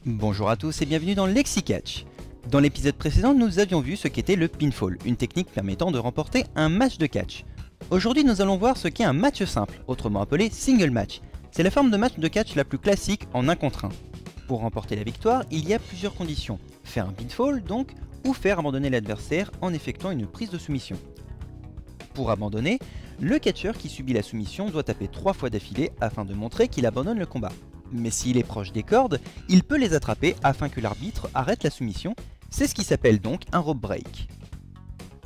Bonjour à tous et bienvenue dans LexiCatch. Dans l'épisode précédent, nous avions vu ce qu'était le pinfall, une technique permettant de remporter un match de catch. Aujourd'hui, nous allons voir ce qu'est un match simple, autrement appelé single match. C'est la forme de match de catch la plus classique en 1 contre 1. Pour remporter la victoire, il y a plusieurs conditions. Faire un pinfall donc, ou faire abandonner l'adversaire en effectuant une prise de soumission. Pour abandonner, le catcheur qui subit la soumission doit taper 3 fois d'affilée afin de montrer qu'il abandonne le combat. Mais s'il est proche des cordes, il peut les attraper afin que l'arbitre arrête la soumission, c'est ce qui s'appelle donc un rope break.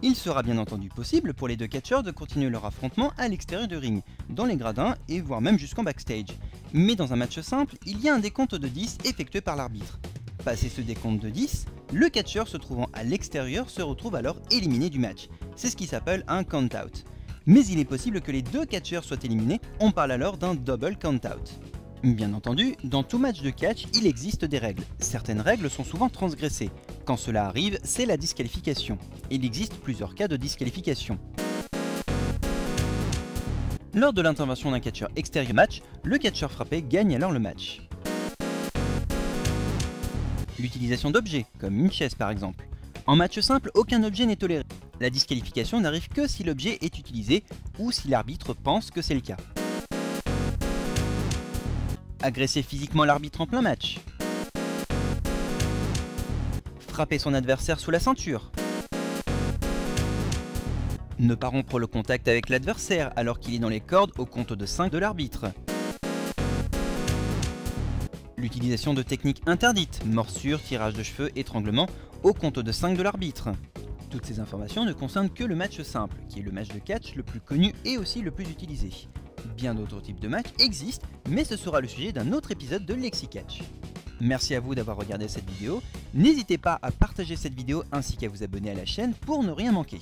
Il sera bien entendu possible pour les deux catcheurs de continuer leur affrontement à l'extérieur du ring, dans les gradins et voire même jusqu'en backstage. Mais dans un match simple, il y a un décompte de 10 effectué par l'arbitre. Passé ce décompte de 10, le catcheur se trouvant à l'extérieur se retrouve alors éliminé du match. C'est ce qui s'appelle un count-out. Mais il est possible que les deux catcheurs soient éliminés, on parle alors d'un double count-out. Bien entendu, dans tout match de catch, il existe des règles. Certaines règles sont souvent transgressées. Quand cela arrive, c'est la disqualification. Il existe plusieurs cas de disqualification. Lors de l'intervention d'un catcheur extérieur match, le catcheur frappé gagne alors le match. L'utilisation d'objets, comme une chaise par exemple. En match simple, aucun objet n'est toléré. La disqualification n'arrive que si l'objet est utilisé ou si l'arbitre pense que c'est le cas. Agresser physiquement l'arbitre en plein match. Frapper son adversaire sous la ceinture. Ne pas rompre le contact avec l'adversaire alors qu'il est dans les cordes au compte de 5 de l'arbitre. L'utilisation de techniques interdites, morsure, tirage de cheveux, étranglement, au compte de 5 de l'arbitre. Toutes ces informations ne concernent que le match simple, qui est le match de catch le plus connu et aussi le plus utilisé. Bien d'autres types de matchs existent, mais ce sera le sujet d'un autre épisode de LexiCatch. Merci à vous d'avoir regardé cette vidéo, n'hésitez pas à partager cette vidéo ainsi qu'à vous abonner à la chaîne pour ne rien manquer.